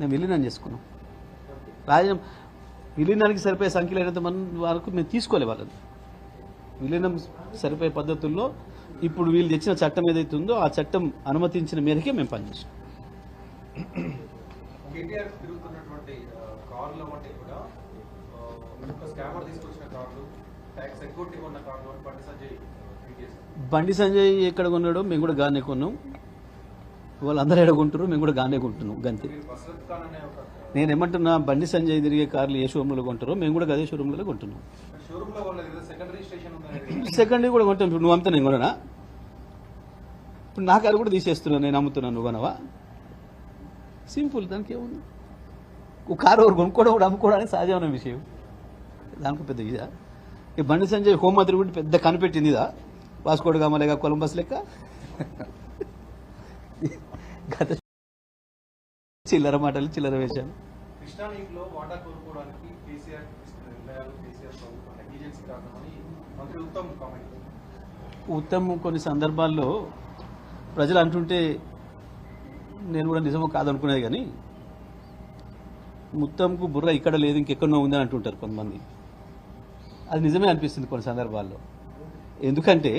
మేము విలీనం చేసుకున్నాం. విలీనానికి సరిపోయే సంఖ్యలో అయినంత మంది వరకు మేము తీసుకోలే వాళ్ళని. విలీనం సరిపోయే పద్ధతుల్లో ఇప్పుడు వీళ్ళు తెచ్చిన చట్టం ఏదైతే ఉందో ఆ చట్టం అనుమతించిన మేరకే మేము పనిచేసాం. బండి సంజయ్ ఎక్కడ కొన్నాడో మేము కూడా గానే కొన్నాం, వాళ్ళందరూ ఎక్కడ కొంటారు మేము కూడా గానే కొంటున్నాం. గంతే. నేను ఏమంటున్నా, బండి సంజయ్ తిరిగే కార్లు ఏ షోరూంలో కొంటారో మేము కూడా అదే షోరూంలో కొంటున్నాం. సెకండరీ కూడా కొంటాం. ఇప్పుడు నువ్వు అమ్ముతా నేను కొననా? ఇప్పుడు నా కారు కూడా తీసేస్తున్నాను, నేను అమ్ముతున్నాను, నువ్వు కొనవా? సింపుల్. దానికి ఏముంది? ఒక కారు ఎవరు కొనుక్కోవడం కూడా అమ్ముకోవడానికి సహజమైన విషయం. దానికి పెద్ద ఇదా? ఈ బండి సంజయ్ హోంమంత్రి కూడా పెద్ద కనిపెట్టింది ఇదా? వాస్కోడ్ గామా లేక కొలంబస్ లెక్క గత చిల్లర మాటలు చిల్లర వేశాను. ఉత్తమ్ కొన్ని సందర్భాల్లో ప్రజలు అంటుంటే నేను కూడా నిజమో కాదనుకునేది, కానీ ఉత్తమ్కు బుర్ర ఇక్కడ లేదు ఇంకెక్కడో ఉందని అంటుంటారు కొంతమంది. అది నిజమే అనిపిస్తుంది కొన్ని సందర్భాల్లో. ఎందుకంటే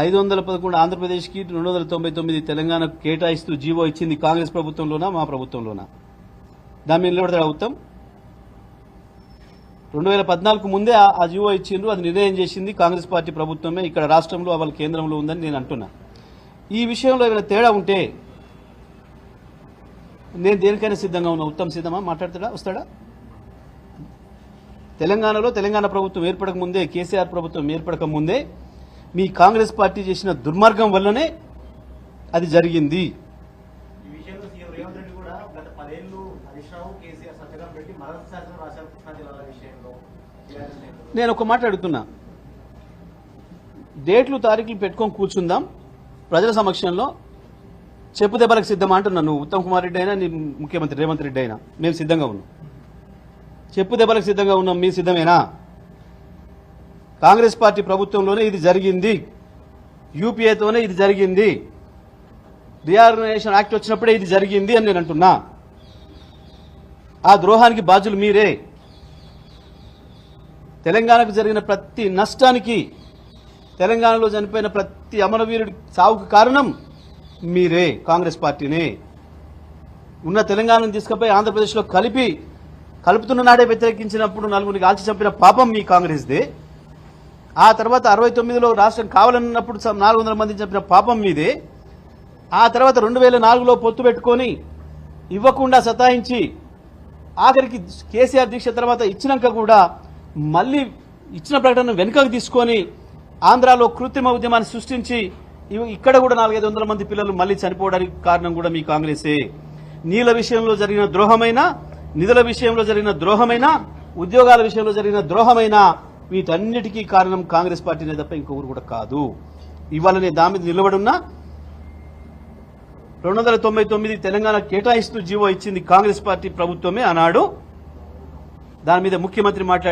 511 ఆంధ్రప్రదేశ్కి 299 తెలంగాణకు కేటాయిస్తూ జీవో ఇచ్చింది కాంగ్రెస్ ప్రభుత్వంలోనా మా ప్రభుత్వంలోనా? దాని మీద నిలబడతాడు ఉత్తమ్? 2014 ముందే ఆ జీవో ఇచ్చిండ్రు, అది నిర్ణయం చేసింది కాంగ్రెస్ పార్టీ ప్రభుత్వమే, ఇక్కడ రాష్ట్రంలో వాళ్ళ కేంద్రంలో ఉందని నేను అంటున్నా. ఈ విషయంలో ఏమైనా తేడా ఉంటే నేను దేనికైనా సిద్ధంగా ఉన్నా. ఉత్తమ్ సిద్ధమా? మాట్లాడతాడా? వస్తాడా? తెలంగాణలో తెలంగాణ ప్రభుత్వం ఏర్పడక ముందే, కేసీఆర్ ప్రభుత్వం ఏర్పడక ముందే మీ కాంగ్రెస్ పార్టీ చేసిన దుర్మార్గం వల్లనే అది జరిగింది. నేను ఒక మాట అడుగుతున్నా, డేట్లు తారీఖులు పెట్టుకొని కూర్చుందాం ప్రజల సమక్షంలో, చెప్పు దెబ్బలకు సిద్ధమా అంటున్నా. నువ్వు ఉత్తమ్ కుమార్ రెడ్డి అయినా నీ ముఖ్యమంత్రి రేవంత్ రెడ్డి అయినా మేము సిద్ధంగా ఉన్నాం. చెప్పు దెబ్బలకు సిద్ధంగా ఉన్నాం. మీ సిద్ధమేనా? కాంగ్రెస్ పార్టీ ప్రభుత్వంలోనే ఇది జరిగింది, యూపీఏతోనే ఇది జరిగింది, రీఆర్గనైజేషన్ యాక్ట్ వచ్చినప్పుడే ఇది జరిగింది అని నేను అంటున్నా. ఆ ద్రోహానికి బాధ్యులు మీరే. తెలంగాణకు జరిగిన ప్రతి నష్టానికి, తెలంగాణలో చనిపోయిన ప్రతి అమరవీరుడి సావుకు కారణం మీరే, కాంగ్రెస్ పార్టీనే. ఉన్న తెలంగాణను తీసుకుపోయి ఆంధ్రప్రదేశ్లో కలుపుతున్న నాడే వ్యతిరేకించినప్పుడు నలుగురిని కాల్చి చంపిన పాపం మీ కాంగ్రెస్దే. ఆ తర్వాత 69లో రాష్ట్రం కావాలన్నప్పుడు 400 మందిని చంపిన పాపం మీదే. ఆ తర్వాత 2004లో పొత్తు పెట్టుకొని ఇవ్వకుండా సతాయించి ఆఖరికి కేసీఆర్ దీక్ష తర్వాత ఇచ్చినాక కూడా మళ్ళీ ఇచ్చిన ప్రకటన వెనుకకు తీసుకొని ఆంధ్రాలో కృత్రిమ ఉద్యమాన్ని సృష్టించి ఇక్కడ కూడా 400-500 మంది పిల్లలు మళ్ళీ చనిపోవడానికి కారణం కూడా మీ కాంగ్రెసే. నీళ్ల విషయంలో జరిగిన ద్రోహమైనా, నిధుల విషయంలో జరిగిన ద్రోహమైనా, ఉద్యోగాల విషయంలో జరిగిన ద్రోహమైనా వీటన్నిటికీ కారణం కాంగ్రెస్ పార్టీనే తప్ప ఇంకొకరు కూడా కాదు. ఇవాళ నేను దాని మీద నిలబడున్నా. 299 తెలంగాణ కేటాయిస్తూ జీవో ఇచ్చింది కాంగ్రెస్ పార్టీ ప్రభుత్వమే ఆనాడు. దాని మీద ముఖ్యమంత్రి మాట్లాడి